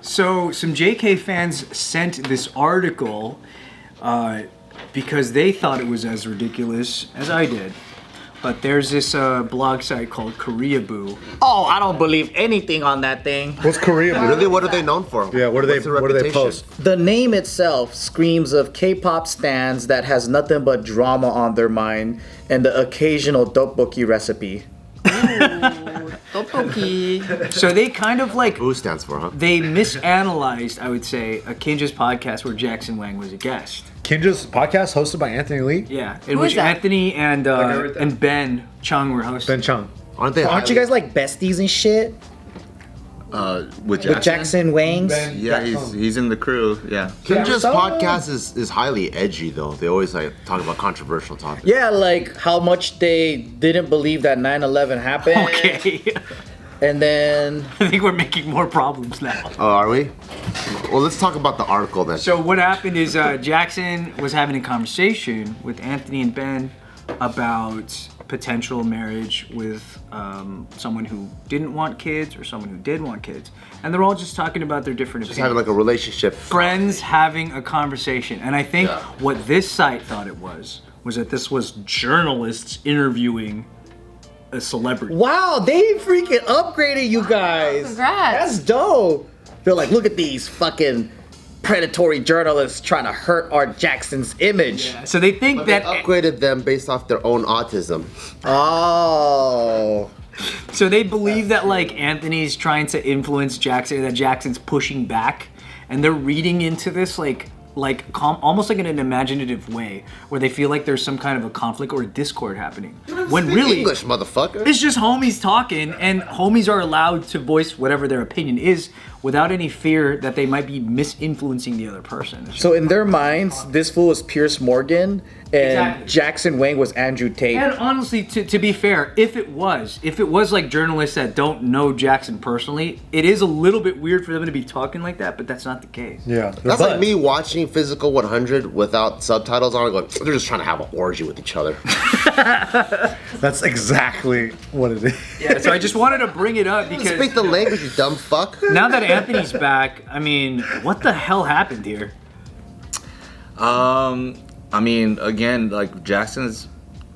So some JK fans sent this article because they thought it was as ridiculous as I did. But there's this blog site called Koreaboo. Oh, I don't believe anything on that thing. What's Koreaboo? Really, what are they known for? Yeah, what do they post? The name itself screams of K-pop stans that has nothing but drama on their mind and the occasional tteokbokki recipe. Tteokbokki. So they kind of like... Boo stands for, huh? They misanalyzed, I would say, a Kinjaz podcast where Jackson Wang was a guest. Kinjaz podcast hosted by Anthony Lee? Yeah, in which Anthony and Ben Chung were hosting. Ben Chung. Aren't you guys like besties and shit? With Jackson Wang's? Yeah, he's in the crew. Yeah. Kinjaz podcast is highly edgy though. They always like talk about controversial topics. Yeah, like how much they didn't believe that 9/11 happened. Okay. And then I think we're making more problems now. Oh, are we? Well, let's talk about the article then. So what happened is Jackson was having a conversation with Anthony and Ben about potential marriage with someone who didn't want kids or someone who did want kids. And they're all just talking about their different opinions. Just having like a relationship. Friends having a conversation. And I think what this site thought it was that this was journalists interviewing a celebrity. wow, they freaking upgraded you guys. Congrats. That's dope. They're like, look at these fucking predatory journalists trying to hurt our Jackson's image. Yeah, so they think They that upgraded them based off their own autism. Oh. so they believe that like Anthony's trying to influence Jackson, that Jackson's pushing back, and they're reading into this almost like in an imaginative way, where they feel like there's some kind of a conflict or a discord happening. When Speak really, English, motherfucker. it's just homies talking, and homies are allowed to voice whatever their opinion is without any fear that they might be misinfluencing the other person. So in their minds, this fool was Pierce Morgan and Exactly. Jackson Wang was Andrew Tate. And honestly, to be fair, if it was like journalists that don't know Jackson personally, it is a little bit weird for them to be talking like that, but that's not the case. Yeah. That's like me watching Physical 100 without subtitles on. Going, they're just trying to have an orgy with each other. That's exactly what it is. Yeah, so I just wanted to bring it up because Speak the language, you dumb fuck. now that Anthony's back, I mean, what the hell happened here? I mean, again, like Jackson's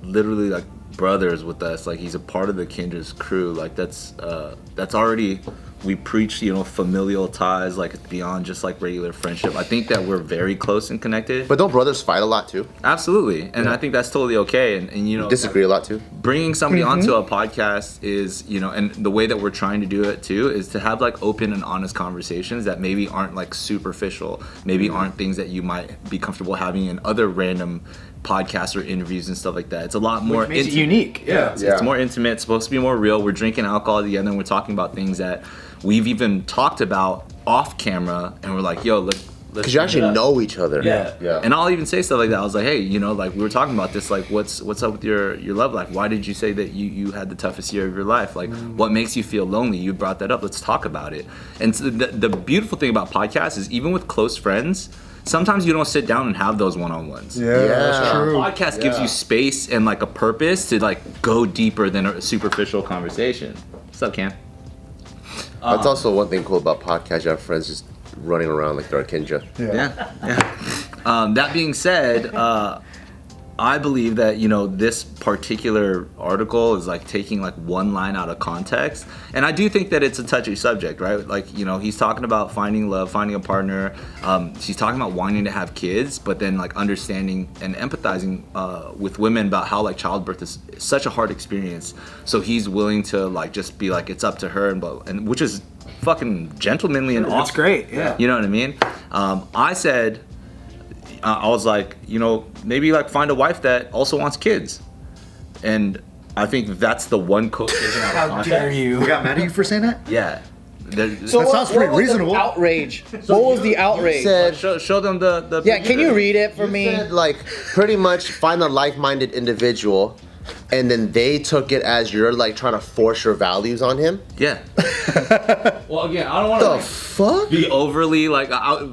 literally like brothers with us. Like he's a part of the Kinjaz crew. Like that's already, we preach, familial ties, like beyond just like regular friendship. I think that we're very close and connected. But don't brothers fight a lot too? Absolutely, and I think that's totally okay. And Disagree a lot too? bringing somebody onto a podcast is, and the way that we're trying to do it too is to have like open and honest conversations that maybe aren't like superficial, maybe aren't things that you might be comfortable having in other random podcasts or interviews and stuff like that. It's a lot more Makes it unique. Yeah. It's more intimate. It's supposed to be more real. We're drinking alcohol together and we're talking about things that we've even talked about off camera, and we're like, yo, let's Because you actually know each other. yeah. And I'll even say stuff like that. I was like, hey, like we were talking about this, like what's up with your love life? Why did you say that you had the toughest year of your life? Like what makes you feel lonely? You brought that up. Let's talk about it. And so the beautiful thing about podcasts is even with close friends, sometimes you don't sit down and have those one-on-ones. Yeah, that's true. Podcast gives you space and like a purpose to like go deeper than a superficial conversation. What's up, Cam? That's also one thing cool about podcasts. You have friends just running around like they're a Kinjaz. Yeah. That being said, I believe that this particular article is like taking like one line out of context, and I do think that it's a touchy subject, right? Like he's talking about finding love, finding a partner. She's talking about wanting to have kids, but then like understanding and empathizing with women about how like childbirth is such a hard experience. So he's willing to like just be like it's up to her, and which is fucking gentlemanly and awesome. That's great. Yeah. You know what I mean? I said. I was like, maybe like find a wife that also wants kids, and I think that's the one quotation. How dare you? We got mad at you for saying that? Yeah. So That sounds pretty reasonable. The outrage. What was the outrage? Said, Show them the. Yeah, can you read it for me? said like pretty much find a like-minded individual, and then they took it as you're like trying to force your values on him. Yeah. Well, again, I don't want The to fuck? be overly like.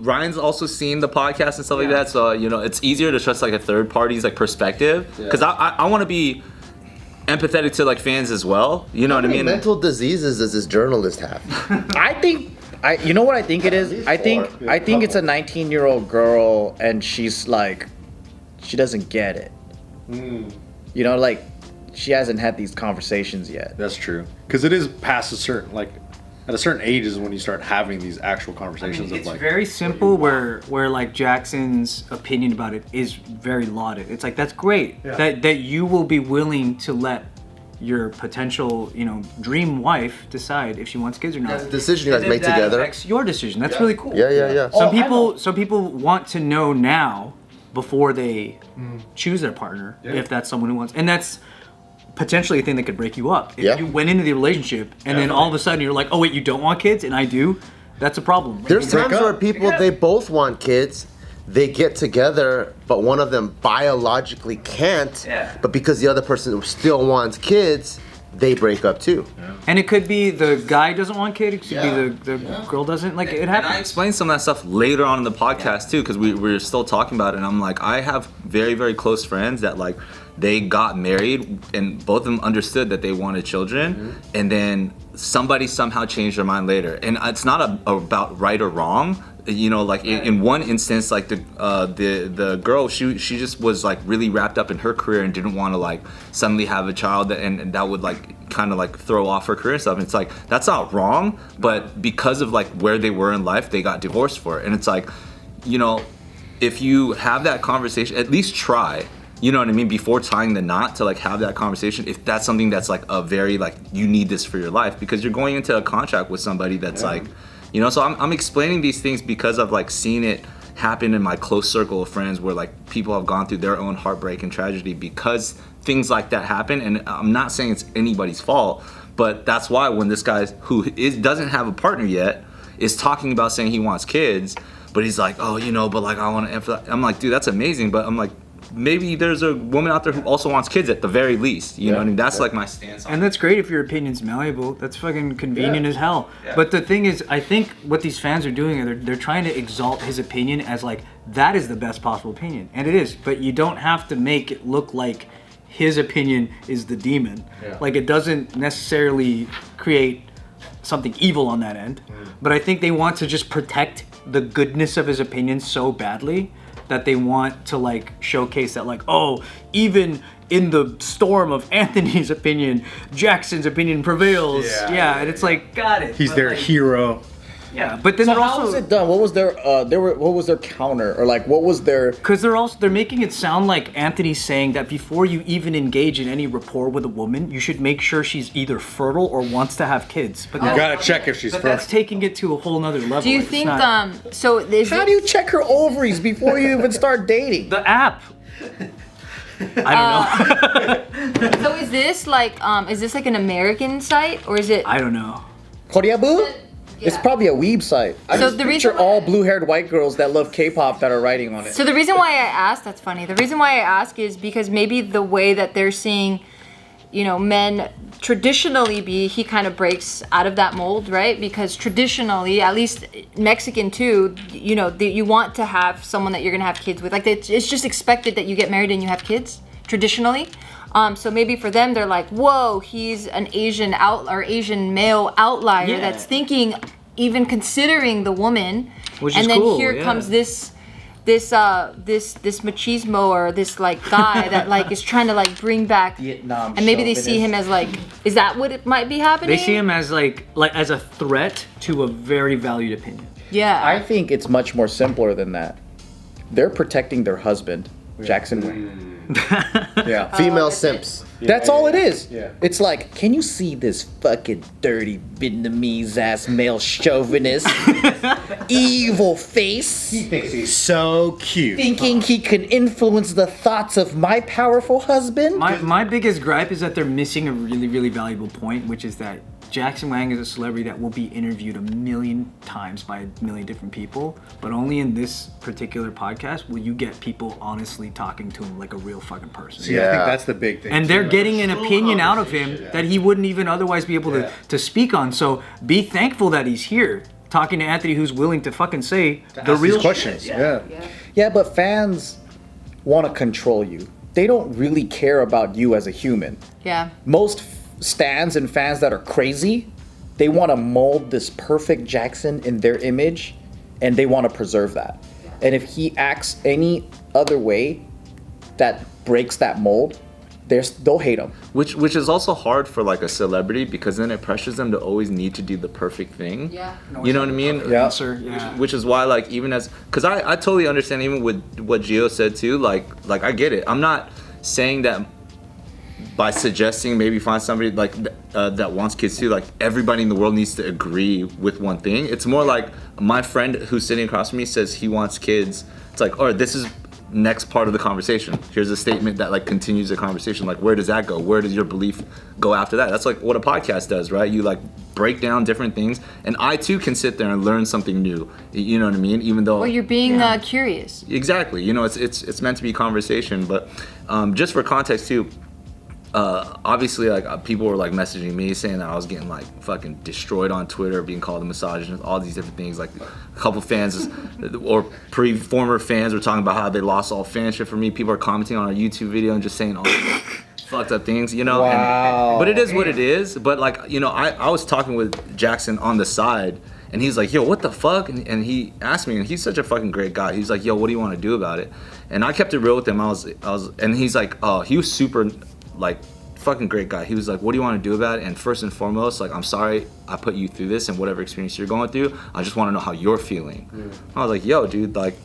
Ryan's also seen the podcast and stuff like that, so it's easier to trust like a third party's like perspective because I want to be empathetic to like fans as well. You know what I mean? Mental diseases does this journalist have? I think You know what I think it is? I think it's a 19-year-old girl and she's like, she doesn't get it. You know, like she hasn't had these conversations yet. That's true. Because it is past a certain, like, at a certain age is when you start having these actual conversations It's of like. very simple where like Jackson's opinion about it is very lauded. It's like, that's great that you will be willing to let your potential, dream wife decide if she wants kids or not. That's a decision you guys And make that together. affects your decision. That's really cool. Yeah. Some people want to know now before they choose their partner if that's someone who wants, and that's potentially a thing that could break you up. If you went into the relationship and then all of a sudden you're like, oh wait, you don't want kids and I do, that's a problem. There's times where people, they both want kids, they get together, but one of them biologically can't, but because the other person still wants kids, they break up too. And it could be the guy doesn't want kids, it could be the girl doesn't, like it And happens. I explained some of that stuff later on in the podcast too, because we're still talking about it. And I'm like, I have very, very close friends that like, they got married and both of them understood that they wanted children, and then somebody somehow changed their mind later. And it's not about right or wrong. Like in one instance, like the girl, she just was like really wrapped up in her career and didn't want to like suddenly have a child, and that would like kind of like throw off her career and stuff. And it's like, that's not wrong, but because of like where they were in life, they got divorced for it. And it's like, if you have that conversation, at least try. You know what I mean? Before tying the knot, to like have that conversation, if that's something that's like a very like, you need this for your life, because you're going into a contract with somebody that's like, so I'm explaining these things because I've like seen it happen in my close circle of friends where like people have gone through their own heartbreak and tragedy because things like that happen. And I'm not saying it's anybody's fault, but that's why when this guy who doesn't have a partner yet is talking about saying he wants kids, but he's like, oh, but like I want to emphasize. I'm like, dude, that's amazing, but I'm like, maybe there's a woman out there who also wants kids at the very least. You know what I mean? That's like my stance on it. And that's great if your opinion's malleable. That's fucking convenient as hell. But the thing is, I think what these fans are doing is they're trying to exalt his opinion as like, that is the best possible opinion. And it is. But you don't have to make it look like his opinion is the demon. Like, it doesn't necessarily create something evil on that end. But I think they want to just protect the goodness of his opinion so badly that they want to like showcase that like, oh, even in the storm of Anthony's opinion, Jackson's opinion prevails. And it's like, got it. He's their hero. Yeah, but then So they're how was also, it done? What was their what was their counter, or like what was their? because they're making it sound like Anthony's saying that before you even engage in any rapport with a woman, you should make sure she's either fertile or wants to have kids. But You gotta check if she's but that's first. taking it to a whole nother level. Do you It's think not- so is How it, do you check her ovaries before you even start dating? the app? I don't know. so is this like an American site or is it I don't know. Koreaboo? It's probably a weeb site. I So just the picture reason- all blue-haired white girls that love K-pop that are writing on it. So the reason why I asked, that's funny. The reason why I ask is because maybe the way that they're seeing, men traditionally be, he kind of breaks out of that mold, right? Because traditionally, at least Mexican too, you want to have someone that you're gonna have kids with. Like it's just expected that you get married and you have kids traditionally. So maybe for them, they're like, whoa, he's an Asian Asian male outlier that's thinking, even considering the woman. Which and is then cool, here comes this machismo or this like guy that like is trying to like bring back Vietnam and maybe they see him as like, is that what it might be happening? They see him as like as a threat to a very valued opinion. Yeah. I think it's much more simpler than that. They're protecting their husband, Jackson Wang. Yeah. Female simps. That's all it is. Yeah. It's like, can you see this fucking dirty Vietnamese ass male chauvinist, evil face, Thinks he's so cute. thinking he can influence the thoughts of my powerful husband? My biggest gripe is that they're missing a really, really valuable point, which is that Jackson Wang is a celebrity that will be interviewed a million times by a million different people, but only in this particular podcast will you get people honestly talking to him like a real fucking person. See, I think that's the big thing. And they're getting an opinion out of him that he wouldn't even otherwise be able to speak on. So be thankful that he's here talking to Anthony, who's willing to fucking say the Ask real these questions. shit. Yeah. Yeah, but fans want to control you. They don't really care about you as a human. yeah. Most stans and fans that are crazy they want to mold this perfect Jackson in their image, and they want to preserve that. And if he acts any other way that breaks that mold, they'll hate him. Which is also hard for like a celebrity, because then it pressures them to always need to do the perfect thing. Yeah. You know what I mean? Yeah. Answer, yeah. Which is why, like, even as, because I totally understand even with what Gio said too. Like I get it. I'm not saying that by suggesting maybe find somebody like that wants kids too. Like everybody in the world needs to agree with one thing. It's more like my friend who's sitting across from me says he wants kids. It's like, oh, this is next part of the conversation. Here's a statement that like continues the conversation. Like, where does that go? Where does your belief go after that? That's like what a podcast does, right? You like break down different things, and I too can sit there and learn something new. You know what I mean? Even though, Well, you're being curious. exactly. You know, it's meant to be conversation. But just for context too, obviously like people were like messaging me saying that I was getting like fucking destroyed on Twitter, being called a misogynist, all these different things. Like a couple fans or former fans were talking about how they lost all fanship for me. People are commenting on our YouTube video and just saying all these fucked up things, you know. Wow. But it is what it is. But like, you know, I was talking with Jackson on the side, and he's like, yo, what the fuck? And he asked me, and he's such a fucking great guy. He's like, yo, what do you want to do about it? And I kept it real with him. I was, and he's like, oh, he was super like fucking great guy. He was like, what do you want to do about it? And first and foremost, like, I'm sorry I put you through this and whatever experience you're going through. I just want to know how you're feeling. I was like, yo, dude, like,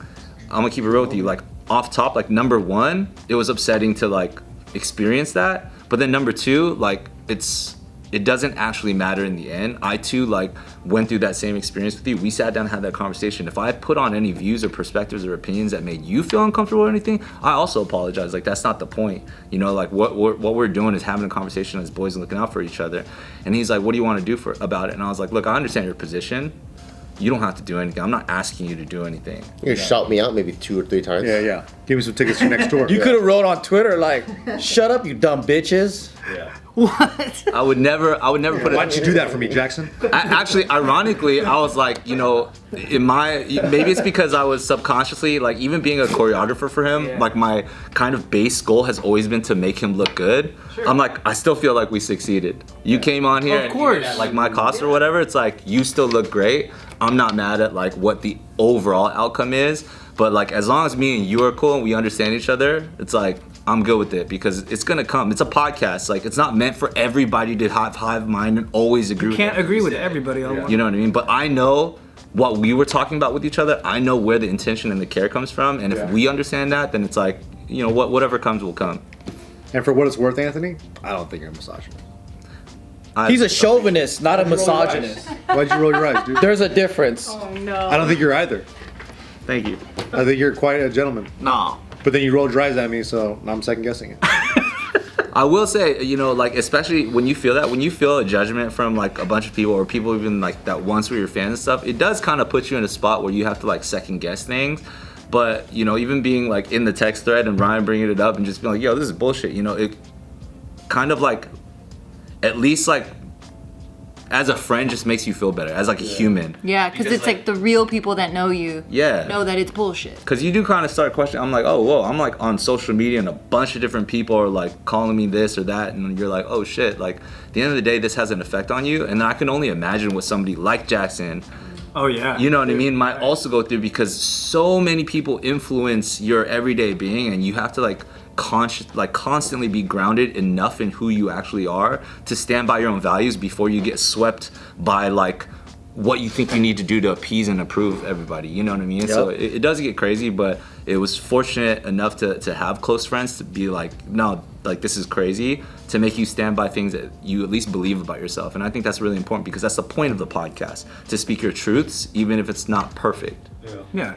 I'm gonna keep it real with you. Like, off top, like, number one, it was upsetting to like experience that. But then number two, like, it doesn't actually matter in the end. I too like went through that same experience with you. We sat down and had that conversation. If I put on any views or perspectives or opinions that made you feel uncomfortable or anything, I also apologize. Like, that's not the point. You know, like what we're doing is having a conversation as boys and looking out for each other. And he's like, what do you want to do about it? And I was like, look, I understand your position. You don't have to do anything. I'm not asking you to do anything. You shout me out maybe 2 or 3 times. Yeah. Give me some tickets to next tour. You could have wrote on Twitter like, "Shut up, you dumb bitches." Yeah. What? I would never put it. Why didn't you do that for me, Jackson? Actually, ironically, I was like, you know, maybe it's because I was subconsciously, like, even being a choreographer for him, like, my kind of base goal has always been to make him look good. Sure. I'm like, I still feel like we succeeded. You came on here, of course, and, like, my cost or whatever, it's like, you still look great. I'm not mad at, like, what the overall outcome is, but, like, as long as me and you are cool and we understand each other, it's like, I'm good with it, because it's gonna come. It's a podcast. Like, it's not meant for everybody to have hive mind and always agree. You can't agree with everybody on one. You know what I mean? But I know what we were talking about with each other. I know where the intention and the care comes from, and if we understand that, then it's like, you know, whatever comes will come. And for what it's worth, Anthony, I don't think you're a misogynist. He's a chauvinist, not a misogynist. Why'd you roll your eyes, dude? There's a difference. Oh no. I don't think you're either. Thank you. I think you're quite a gentleman. No. But then you rolled your eyes at me, so I'm second guessing it. I will say, you know, like, especially when you feel that, when you feel a judgment from like a bunch of people or people even like that once were your fans and stuff, it does kind of put you in a spot where you have to like second guess things. But, you know, even being like in the text thread and Ryan bringing it up and just being like, yo, this is bullshit, you know, it kind of like, at least like, as a friend, just makes you feel better as like a human. Yeah, because it's like the real people that know you know that it's bullshit. Because you do kind of start questioning. I'm like, oh, whoa, I'm like on social media and a bunch of different people are like calling me this or that. And you're like, oh shit, like at the end of the day, this has an effect on you. And then I can only imagine what somebody like Jackson, Oh yeah. you know what I mean, might also go through, because so many people influence your everyday being, and you have to like constantly be grounded enough in who you actually are to stand by your own values before you get swept by like what you think you need to do to appease and approve everybody, you know what I mean? Yep. So it does get crazy, but it was fortunate enough to have close friends to be like, no, like this is crazy, to make you stand by things that you at least believe about yourself. And I think that's really important, because that's the point of the podcast, to speak your truths even if it's not perfect. Yeah.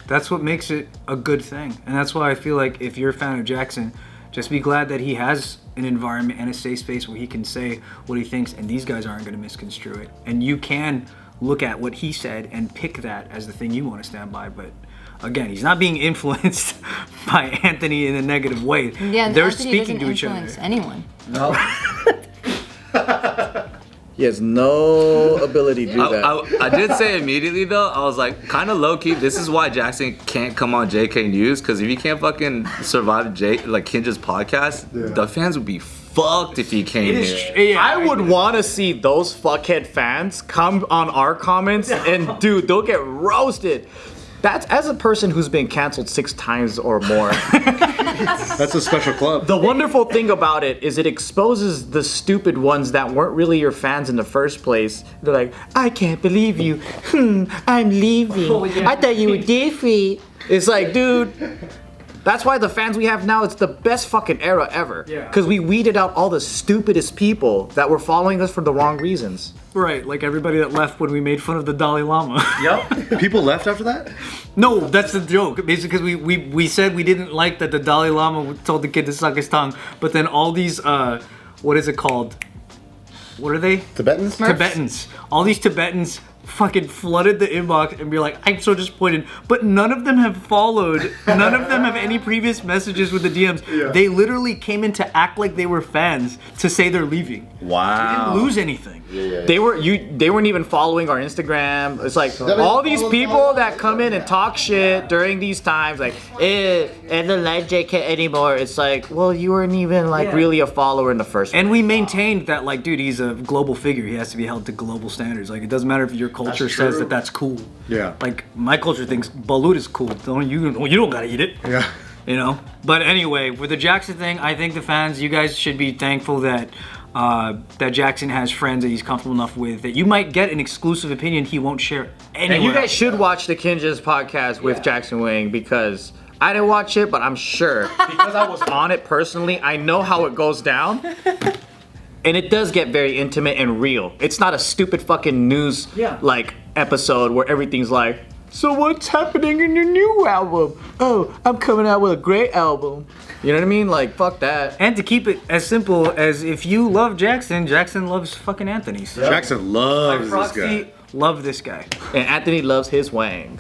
That's what makes it a good thing. And that's why I feel like if you're a fan of Jackson, just be glad that he has an environment and a safe space where he can say what he thinks, and these guys aren't going to misconstrue it. And you can look at what he said and pick that as the thing you want to stand by. But again, he's not being influenced by Anthony in a negative way. Yeah, they're Anthony speaking doesn't to each other. influence anyone. No. He has no ability to do that. I did say immediately though, I was like, kind of low key, this is why Jackson can't come on JK News, because if he can't fucking survive Kinjaz podcast, the fans would be fucked if he came here. I would want to see those fuckhead fans come on our comments and dude, they'll get roasted. That's as a person who's been canceled 6 times or more. That's a special club. The wonderful thing about it is it exposes the stupid ones that weren't really your fans in the first place. They're like, I can't believe you. I'm leaving. I thought you were different. It's like, dude, that's why the fans we have now, it's the best fucking era ever. Because we weeded out all the stupidest people that were following us for the wrong reasons. Right, like everybody that left when we made fun of the Dalai Lama. Yep. People left after that? No, that's the joke. Basically, because we said we didn't like that the Dalai Lama told the kid to suck his tongue, but then all these, what is it called? What are they? Tibetans? Tibetans. All these Tibetans fucking flooded the inbox and be like, I'm so disappointed. But none of them have followed. None of them have any previous messages with the DMs. Yeah. They literally came in to act like they were fans to say they're leaving. Wow. They didn't lose anything. Yeah. They weren't even following our Instagram. It's like all these people that come in and talk shit during these times, like, I don't like JK anymore. It's like, well, you weren't even like really a follower in the first place. And we maintained that, like, dude, he's a global figure. He has to be held to global standards. Like, it doesn't matter if your culture says that that's cool. Yeah. Like, my culture thinks balut is cool. You don't gotta eat it. Yeah. You know? But anyway, with the Jackson thing, I think the fans, you guys should be thankful that that Jackson has friends that he's comfortable enough with, that you might get an exclusive opinion he won't share anywhere. And you guys should watch the Kinjaz podcast with Jackson Wang, because I didn't watch it, but I'm sure because I was on it personally, I know how it goes down. And it does get very intimate and real. It's not a stupid fucking news like episode where everything's like, so what's happening in your new album? Oh, I'm coming out with a great album. You know what I mean? Like, fuck that. And to keep it as simple as, if you love Jackson, Jackson loves fucking Anthony. So Jackson loves by proxy, this guy. love this guy. And Anthony loves his Wang.